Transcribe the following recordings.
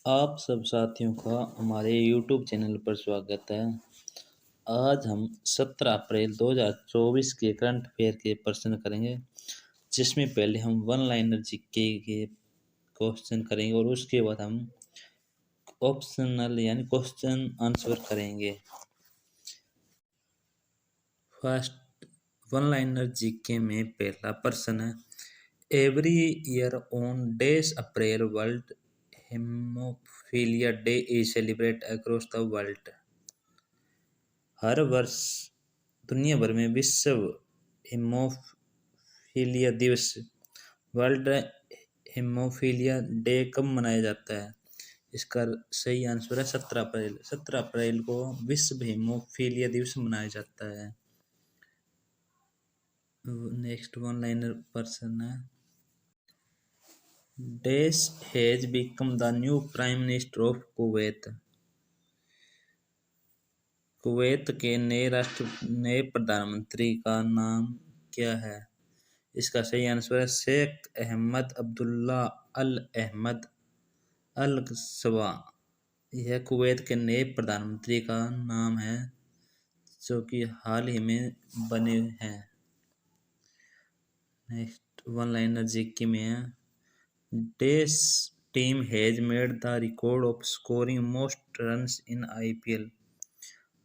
आप सब साथियों का हमारे YouTube चैनल पर स्वागत है। आज हम 17 अप्रैल 2024 के करंट अफेयर के प्रश्न करेंगे, जिसमें पहले हम वन लाइनर जीके के क्वेश्चन करेंगे और उसके बाद हम ऑप्शनल यानी क्वेश्चन आंसर करेंगे। फर्स्ट वन लाइनर जीके में पहला प्रश्न है, every year on days April World Haemophilia Day is celebrate across the world. हर वर्ष दुनिया भर में विश्व हेमोफीलिया दिवस वर्ल्ड हेमोफीलिया डे कब मनाया जाता है? इसका सही आंसर है 17 अप्रैल। 17 अप्रैल को विश्व हेमोफीलिया दिवस मनाया जाता है। नेक्स्ट वन लाइनर पर्सन है, dash has become the new prime minister of Kuwait. Kuwait के नए प्रधानमंत्री का नाम क्या है? इसका सही आंसर है शेख अहमद अब्दुल्ला अल अहमद अल सवा। यह कुवैत के नए प्रधानमंत्री का नाम है, जो कि हाल ही में बने हैं। नेक्स्ट वन लाइनर जीके में है, dash team has made the record of scoring most runs in IPL.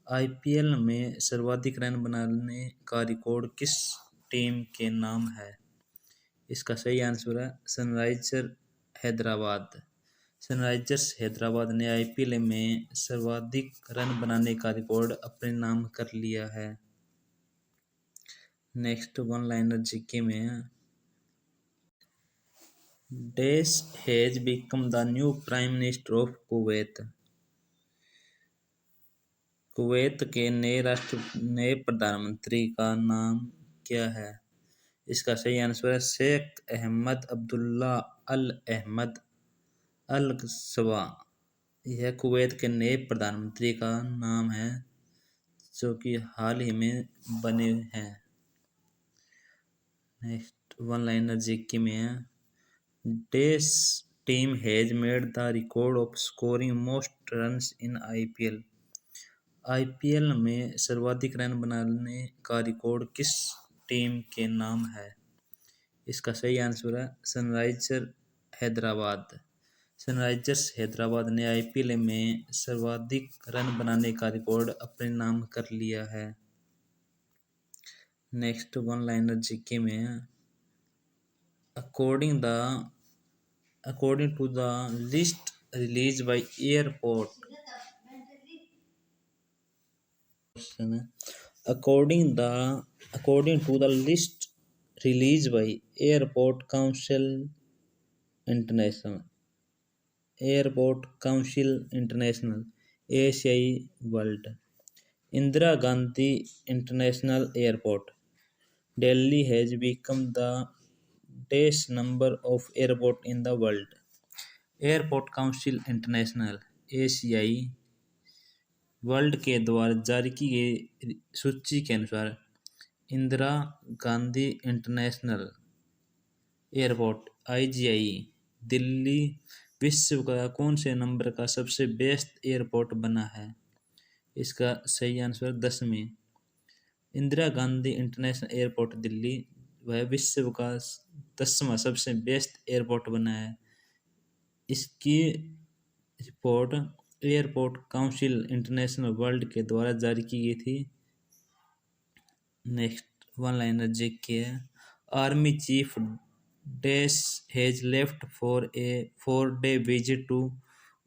IPL में सर्वाधिक रन बनाने का रिकॉर्ड किस टीम के नाम है? इसका सही आंसर है सनराइजर हैदराबाद। सनराइजर्स हैदराबाद ने आईपीएल में सर्वाधिक रन बनाने का रिकॉर्ड अपने नाम कर लिया है। नेक्स्ट वन लाइनर जीके में है, dash has become the new prime minister of Kuwait. Kuwait के नए प्रधानमंत्री का नाम क्या है? इसका सही आंसर है शेख अहमद अब्दुल्ला अल अहमद अल सवा। यह कुवैत के नए प्रधानमंत्री का नाम है, जो कि हाल ही में बने हैं। नेक्स्ट वन लाइनर जीके में है, dash team has made the record of scoring most runs in IPL. IPL में सर्वाधिक रन बनाने का रिकॉर्ड किस टीम के नाम है? इसका सही आंसर है सनराइजर हैदराबाद। सनराइजर्स हैदराबाद ने आईपीएल में सर्वाधिक रन बनाने का रिकॉर्ड अपने नाम कर लिया है। नेक्स्ट वन लाइनर जीके में है, according to the list release by airport. According to the list released by Airport Council International ACI World, Indira Gandhi International Airport, Delhi has become the dash number of airport in the world. Airport council international ACI world के द्वारा जारी की गई सूची के अनुसार Indira Gandhi international airport IGI Delhi विश्व का कौन से नंबर का सबसे बेस्ट एयरपोर्ट बना है? इसका सही आंसर 10वीं। इंदिरा गांधी इंटरनेशनल एयरपोर्ट दिल्ली वह विश्व का 10वां सबसे बेस्ट एयरपोर्ट बना है। इसकी report airport council international world के द्वारा जारी की गई थी। नेक्स्ट वन लाइनर जीके है, army chief dash has left for a 4-day visit to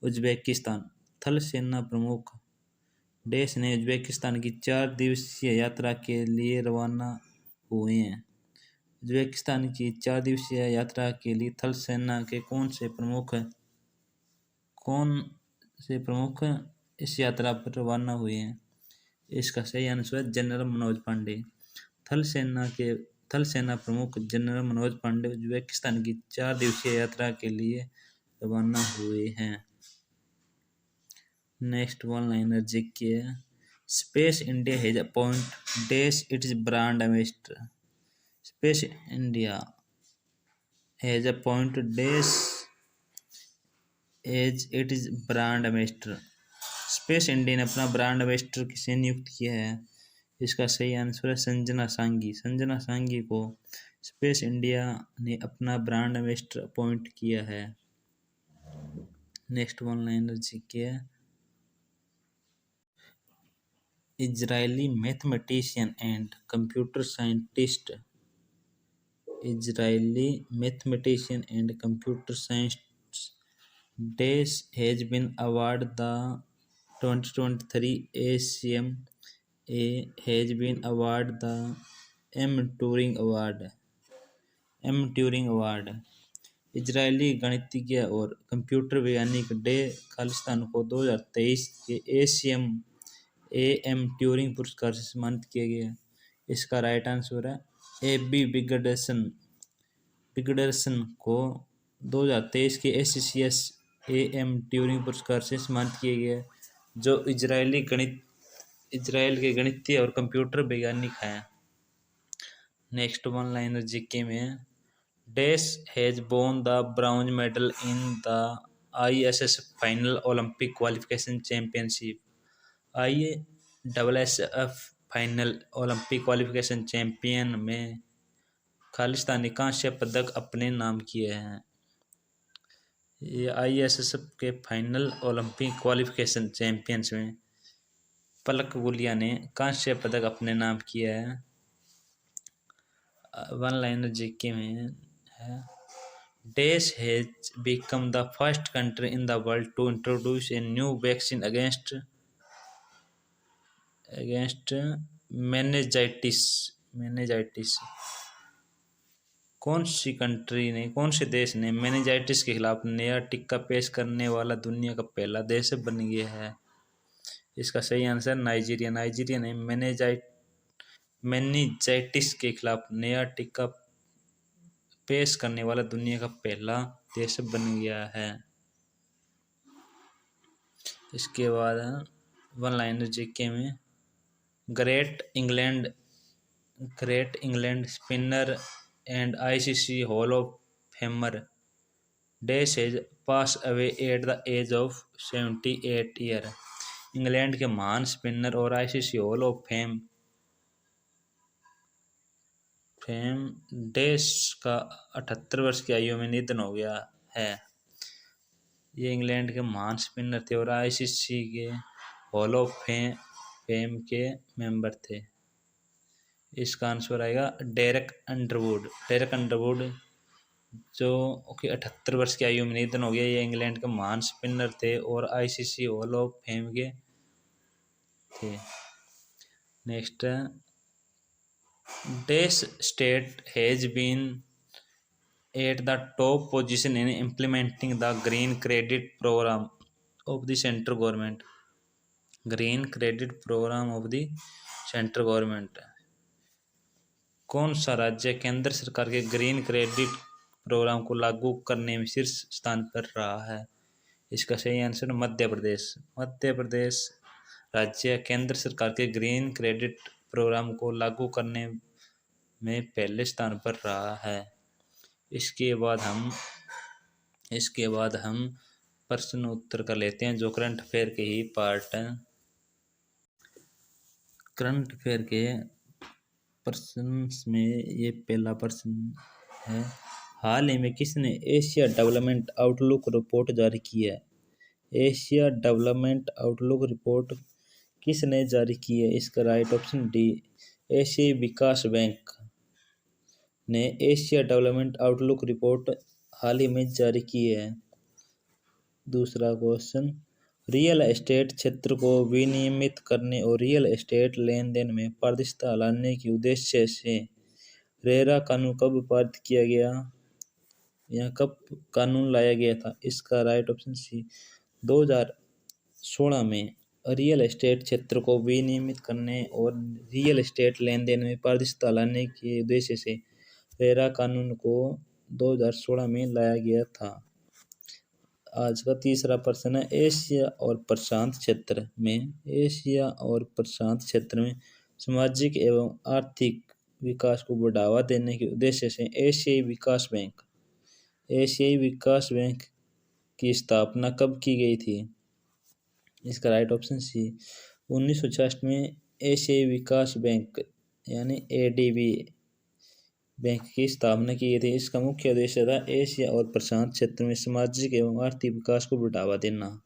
Uzbekistan. थल सेना प्रमुख डैश ने उज्बेकिस्तान की 4 दिवसीय यात्रा के लिए रवाना हुए हैं। उज्बेकिस्तान की 4 दिवसीय यात्रा के लिए थल सेना के कौन से प्रमुख इस यात्रा पर रवाना हुए हैं? इसका सही आंसर है जनरल मनोज पांडे। थल सेना प्रमुख जनरल मनोज पांडे उज्बेकिस्तान की 4 दिवसीय यात्रा के लिए रवाना हुए हैं। नेक्स्ट वन लाइनर जीके है, space India has appointed dash its brand ambassador. Space India has appointed dash as it is brand ambassador. Space India ने अपना ब्रांड एम्बेसडर किसे नियुक्त किया है? इसका सही आंसर है संजना सांगी। संजना सांगी को स्पेस इंडिया ने अपना ब्रांड एम्बेसडर अपॉइंट किया है। नेक्स्ट वन लाइनर जीके है। Israeli mathematician and computer scientist Israeli mathematician and computer scientist Dash has been awarded the 2023 ACMA has been awarded the M. Turing Award. M. Turing Award. Israeli गणितज्ञ और computer वैज्ञानिक day Khalistan को 2023 के M Turing पुरस्कार से सम्मानित किया गया। इसका राइट आंसर है ए बी बिगडरसन को 2023 के ACCS AM ट्यूरिंग पुरस्कार से सम्मानित किया गया, जो इजराइल के गणितीय और कंप्यूटर वैज्ञानिक हैं। नेक्स्ट वन लाइनर जीके में dash has won the bronze medal in the ISS final Olympic qualification championship. ISSF final Olympic qualification champion में खालिस्तानी कांस्य पदक अपने नाम किए हैं। ये ISSF के फाइनल ओलंपिक क्वालिफिकेशन चैंपियंस में पलक गुलिया ने कांस्य पदक अपने नाम किया है। वन लाइनर जीके में है dash has become the first country in the world to introduce a new vaccine against meningitis. कौन से देश ने मेनिंजाइटिस के खिलाफ नया टीका पेश करने वाला दुनिया का पहला देश बन गया है? इसका सही आंसर नाइजीरिया। नाइजीरिया ने मेनिंजाइटिस के खिलाफ नया टीका पेश करने वाला दुनिया का पहला देश बन गया है। इसके बाद वन लाइनर जीके में great England spinner and ICC hall of famer dash has pass away at the age of 78 year. England के महान स्पिनर और ICC hall of fame dash का 78 वर्ष की आयु में निधन हो गया है। ये इंग्लैंड के महान स्पिनर थे और ICC के हॉल ऑफ फेम के मेंबर थे। इसका आंसर आएगा डेरेक अंडरवुड जो कि 78 वर्ष की आयु में निधन हो गया। ये इंग्लैंड के महान स्पिनर थे और ICC हॉल ऑफ फेम के थे। Next dash state has been at the top position in implementing the green credit programme of the central government. Green credit programme of the central government. कौन सा राज्य केंद्र सरकार के ग्रीन क्रेडिट प्रोग्राम को लागू करने में शीर्ष स्थान पर रहा है? इसका सही आंसर मध्य प्रदेश। मध्य प्रदेश राज्य केंद्र सरकार के ग्रीन क्रेडिट प्रोग्राम को लागू करने में पहले स्थान पर रहा है। इसके बाद हम प्रश्न उत्तर कर लेते हैं जो करंट अफेयर के ही पार्ट हैं। करंट अफेयर के प्रश्न में ये पहला प्रश्न है हाल ही में किसने एशिया डेवलपमेंट आउटलुक रिपोर्ट जारी की है? एशिया डेवलपमेंट आउटलुक रिपोर्ट किसने जारी की है? इसका राइट ऑप्शन डी एशियाई विकास बैंक ने एशिया डेवलपमेंट आउटलुक रिपोर्ट हाल ही में जारी की है। दूसरा क्वेश्चन रियल एस्टेट क्षेत्र को विनियमित करने और रियल एस्टेट लेन देन में पारदर्शिता लाने के उद्देश्य से रेरा कानून कब पारित किया गया या कब कानून लाया गया था? इसका राइट ऑप्शन सी 2016 में। रियल एस्टेट क्षेत्र को विनियमित करने और रियल एस्टेट लेन देन में पारदर्शिता लाने के उद्देश्य से रेरा कानून को 2016 में लाया गया था। आज का तीसरा प्रश्न है एशिया और प्रशांत क्षेत्र में सामाजिक एवं आर्थिक विकास को बढ़ावा देने के उद्देश्य से एशियाई विकास बैंक की स्थापना कब की गई थी? इसका राइट ऑप्शन सी 1966 में एशियाई विकास बैंक यानी एडीबी बैंक की स्थापना की गई थी। इसका मुख्य उद्देश्य था एशिया और प्रशांत क्षेत्र में सामाजिक एवं आर्थिक विकास को बढ़ावा देना।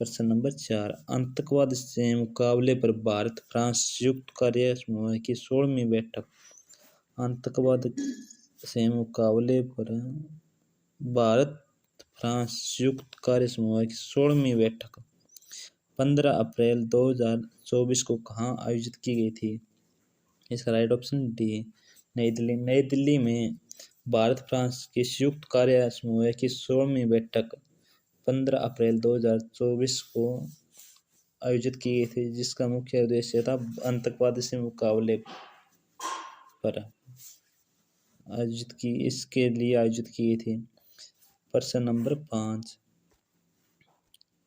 प्रश्न नंबर 4, आतंकवाद से मुकाबले पर भारत फ्रांस संयुक्त कार्य समूह की 16वीं बैठक। आतंकवाद से मुकाबले पर भारत फ्रांस संयुक्त कार्य समूह की 16वीं बैठक 15 अप्रैल 2024 को कहाँ आयोजित की गई थी? इसका राइट ऑप्शन डी नई दिल्ली। नई दिल्ली में भारत फ्रांस की संयुक्त कार्य समूह की 16वीं बैठक 15 अप्रैल 2024 को आयोजित की गई थी, जिसका मुख्य उद्देश्य था आतंकवाद से मुकाबले पर इसके लिए आयोजित की गई थी। प्रश्न नंबर 5,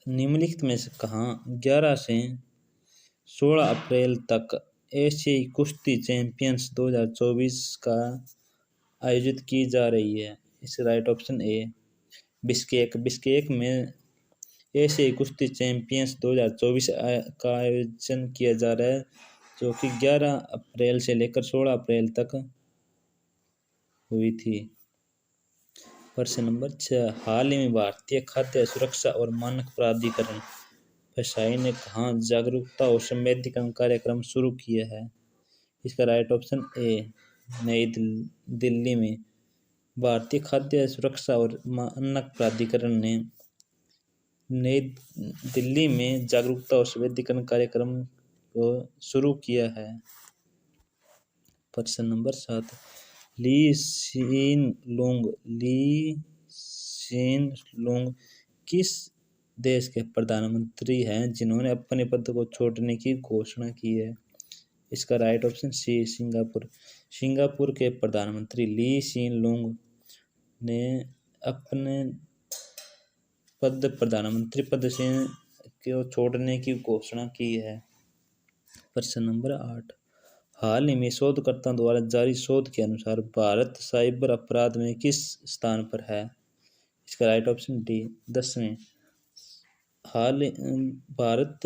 निम्नलिखित में से कहाँ 11 से 16 अप्रैल तक एशियाई कुश्ती चैंपियंस 2024 का आयोजित की जा रही है? इसका राइट ऑप्शन ए बिश्केक में एशियाई कुश्ती चैंपियंस 2024 का आयोजन किया जा रहा है, जो कि 11 अप्रैल से लेकर 16 अप्रैल तक हुई थी। प्रश्न नंबर 6, हाल ही में भारतीय खाद्य सुरक्षा और मानक प्राधिकरण FSSAI ने कहाँ जागरूकता और संवेदीकरण कार्यक्रम शुरू किया है? इसका राइट ऑप्शन ए नई दिल्ली में भारतीय खाद्य सुरक्षा और मानक प्राधिकरण ने नई दिल्ली में जागरूकता और संवेदीकरण कार्यक्रम को शुरू किया है। प्रश्न नंबर 7, ली सीन लुंग किस देश के प्रधानमंत्री हैं जिन्होंने अपने पद को छोड़ने की घोषणा की है? इसका राइट ऑप्शन सी सिंगापुर के प्रधानमंत्री ली सीन लुंग ने अपने प्रधानमंत्री पद से को छोड़ने की घोषणा की है। प्रश्न नंबर 8, हाल ही में शोधकर्ताओं द्वारा जारी शोध के अनुसार भारत साइबर अपराध में किस स्थान पर है? इसका राइट ऑप्शन डी 10वें। भारत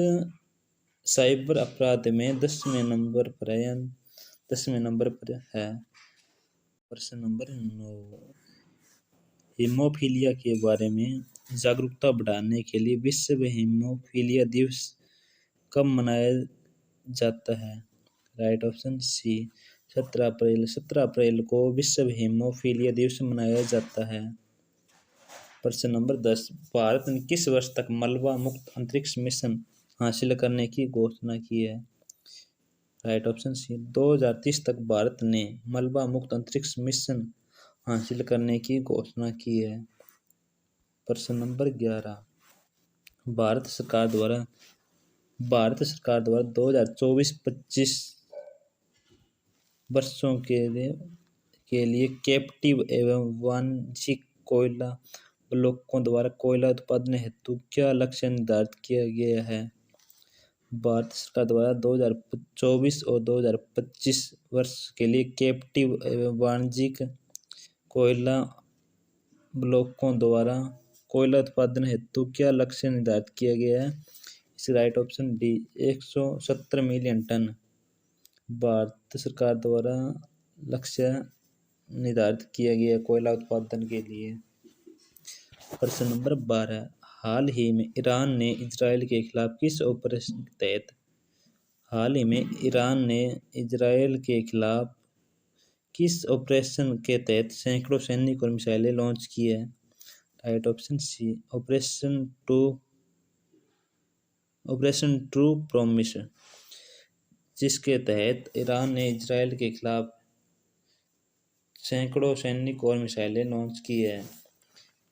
साइबर अपराध में 10वें नंबर पर है। प्रश्न नंबर 9, हीमोफीलिया के बारे में जागरूकता बढ़ाने के लिए विश्व हीमोफीलिया दिवस कब मनाया जाता है? राइट ऑप्शन सी 17 अप्रैल को विश्व हीमोफीलिया दिवस मनाया जाता है। प्रश्न नंबर 10, भारत ने किस वर्ष तक मलबा मुक्त अंतरिक्ष मिशन हासिल करने की घोषणा की है? राइट ऑप्शन सी 2030 तक भारत ने मलबा मुक्त अंतरिक्ष मिशन हासिल करने की घोषणा की है। प्रश्न नंबर 11, भारत सरकार द्वारा 2024-25 वर्षों के लिए कैप्टिव एवं वाणिज्यिक कोयला ब्लॉकों द्वारा कोयला उत्पादन हेतु क्या लक्ष्य निर्धारित किया गया है? भारत सरकार द्वारा 2024 और 2025 वर्ष के लिए कैप्टिव एवं वाणिज्यिक कोयला ब्लॉकों द्वारा कोयला उत्पादन हेतु क्या लक्ष्य निर्धारित किया गया है? इसका right option D 170 million ton भारत सरकार द्वारा लक्ष्य निर्धारित किया गया कोयला उत्पादन के लिए। प्रश्न नंबर 12, हाल ही में ईरान ने इजरायल के खिलाफ किस ऑपरेशन के तहत किस ऑपरेशन के तहत सैकड़ों सैनिक और मिसाइलें लॉन्च की है? Right option C operation true promise, जिसके तहत ईरान ने इजरायल के खिलाफ सैकड़ों सैनिक और मिसाइलें लॉन्च की है।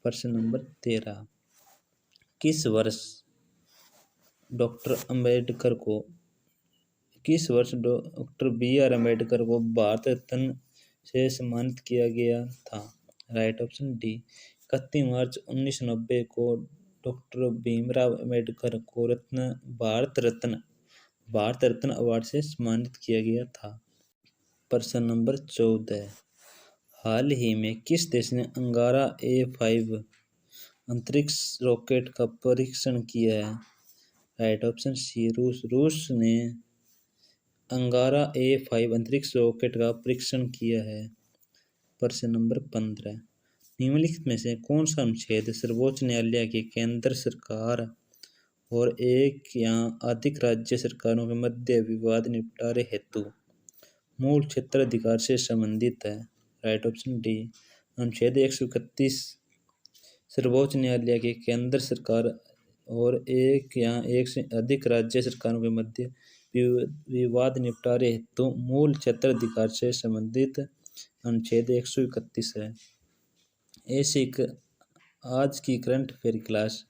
प्रश्न नंबर 13, किस वर्ष डॉक्टर BR अम्बेडकर को भारत रत्न से सम्मानित किया गया था? राइट ऑप्शन डी 31 मार्च 1990 को डॉक्टर भीमराव अम्बेडकर को भारत रत्न अवार्ड से सम्मानित किया गया था। प्रश्न नंबर 14, हाल ही में किस देश ने अंगारा A5 अंतरिक्ष रॉकेट का परीक्षण किया है? राइट ऑप्शन सी, रूस। रूस ने अंगारा-A5 अंतरिक्ष रॉकेट का परीक्षण किया है। प्रश्न नंबर 15, निम्नलिखित में से कौन सा अनुच्छेद सर्वोच्च न्यायालय के केंद्र सरकार और एक या अधिक राज्य सरकारों के मध्य विवाद निपटारे हेतु मूल क्षेत्राधिकार से संबंधित है? राइट ऑप्शन डी, अनुच्छेद 131 सर्वोच्च न्यायालय के केंद्र सरकार और एक या एक से अधिक राज्य सरकारों के मध्य विवाद निपटारे हेतु मूल क्षेत्राधिकार से संबंधित अनुच्छेद 131 है। ऐसी आज की करंट अफेयर क्लास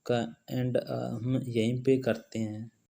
का एंड हम यहीं पे करते हैं।